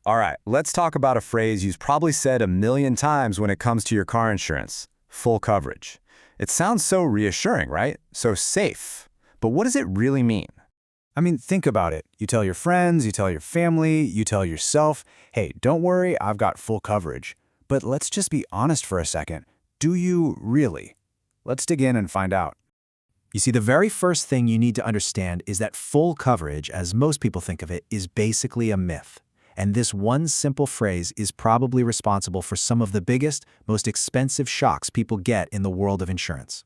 All right, let's talk about a phrase you've probably said a million times when it comes to your car insurance: full coverage. It sounds so reassuring, right? So safe. But what does it really mean? I mean, think about it. You tell your friends, you tell your family, you tell yourself, hey, don't worry, I've got full coverage. But let's just be honest for a second. Do you really? Let's dig in and find out. You see, the very first thing you need to understand is that full coverage, as most people think of it, is basically a myth. And this one simple phrase is probably responsible for some of the biggest, most expensive shocks people get in the world of insurance.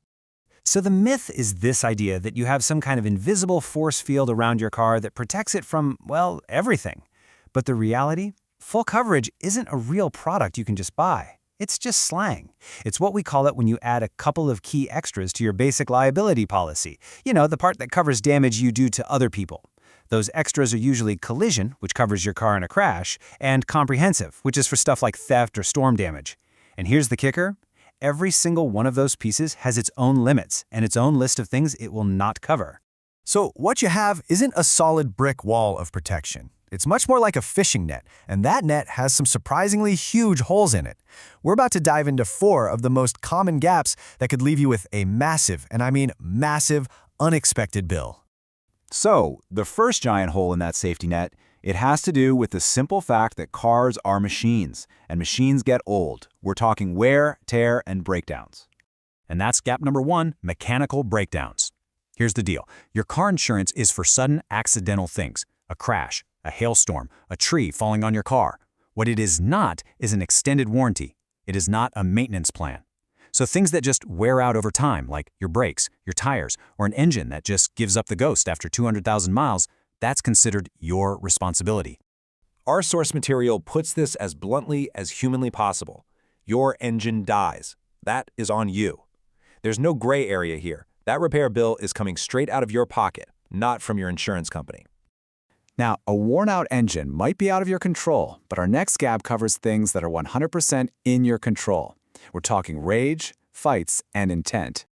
So the myth is this idea that you have some kind of invisible force field around your car that protects it from, well, everything. But the reality? Full coverage isn't a real product you can just buy. It's just slang. It's what we call it when you add a couple of key extras to your basic liability policy. You know, the part that covers damage you do to other people. Those extras are usually collision, which covers your car in a crash, and comprehensive, which is for stuff like theft or storm damage. And here's the kicker. Every single one of those pieces has its own limits and its own list of things it will not cover. So what you have isn't a solid brick wall of protection. It's much more like a fishing net, and that net has some surprisingly huge holes in it. We're about to dive into 4 of the most common gaps that could leave you with a massive, and I mean massive, unexpected bill. So, the first giant hole in that safety net, it has to do with the simple fact that cars are machines, and machines get old. We're talking wear, tear, and breakdowns. And that's gap number 1, mechanical breakdowns. Here's the deal. Your car insurance is for sudden accidental things: a crash, a hailstorm, a tree falling on your car. What it is not is an extended warranty. It is not a maintenance plan. So things that just wear out over time, like your brakes, your tires, or an engine that just gives up the ghost after 200,000 miles, that's considered your responsibility. Our source material puts this as bluntly as humanly possible. Your engine dies. That is on you. There's no gray area here. That repair bill is coming straight out of your pocket, not from your insurance company. Now, a worn-out engine might be out of your control, but our next gap covers things that are 100% in your control. We're talking rage, fights, and intent.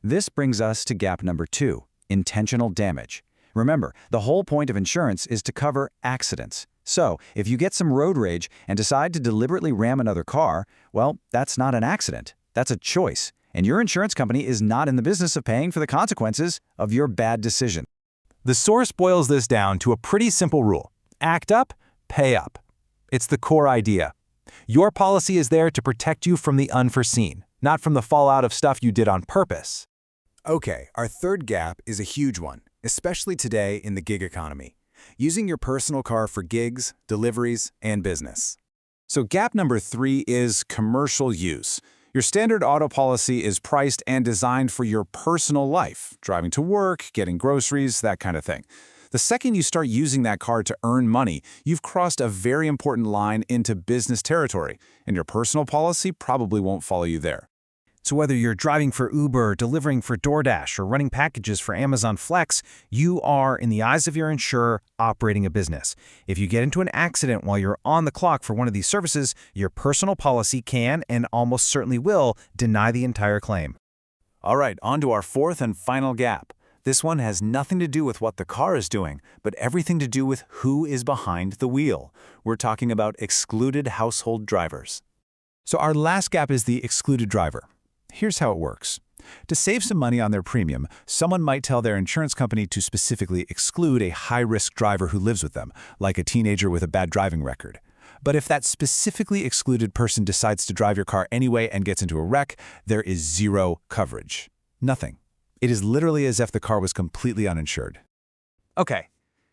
This brings us to gap number 2, intentional damage. Remember, the whole point of insurance is to cover accidents. So, if you get some road rage and decide to deliberately ram another car, well, that's not an accident. That's a choice. And your insurance company is not in the business of paying for the consequences of your bad decision. The source boils this down to a pretty simple rule. Act up, pay up. It's the core idea. Your policy is there to protect you from the unforeseen, not from the fallout of stuff you did on purpose. Okay, our third gap is a huge one, especially today in the gig economy. Using your personal car for gigs, deliveries, and business. So gap number 3 is commercial use. Your standard auto policy is priced and designed for your personal life, driving to work, getting groceries, that kind of thing. The second you start using that car to earn money, you've crossed a very important line into business territory, and your personal policy probably won't follow you there. So whether you're driving for Uber, delivering for DoorDash, or running packages for Amazon Flex, you are, in the eyes of your insurer, operating a business. If you get into an accident while you're on the clock for one of these services, your personal policy can, and almost certainly will, deny the entire claim. All right, on to our 4th and final gap. This one has nothing to do with what the car is doing, but everything to do with who is behind the wheel. We're talking about excluded household drivers. So our last gap is the excluded driver. Here's how it works. To save some money on their premium, someone might tell their insurance company to specifically exclude a high-risk driver who lives with them, like a teenager with a bad driving record. But if that specifically excluded person decides to drive your car anyway and gets into a wreck, there is zero coverage. Nothing. It is literally as if the car was completely uninsured. Okay,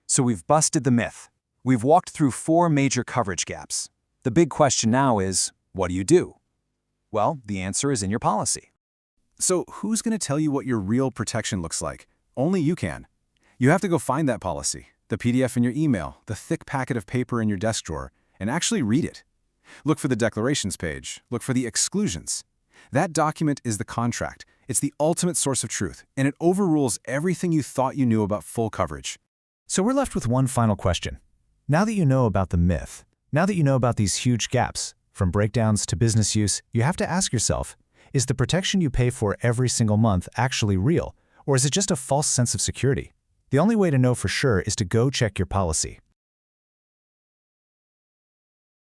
so we've busted the myth. We've walked through 4 major coverage gaps. The big question now is, what do you do? Well, the answer is in your policy. So who's going to tell you what your real protection looks like? Only you can. You have to go find that policy, the PDF in your email, the thick packet of paper in your desk drawer, and actually read it. Look for the declarations page. Look for the exclusions. That document is the contract. It's the ultimate source of truth, and it overrules everything you thought you knew about full coverage. So we're left with one final question. Now that you know about the myth, now that you know about these huge gaps, from breakdowns to business use, you have to ask yourself, is the protection you pay for every single month actually real, or is it just a false sense of security? The only way to know for sure is to go check your policy.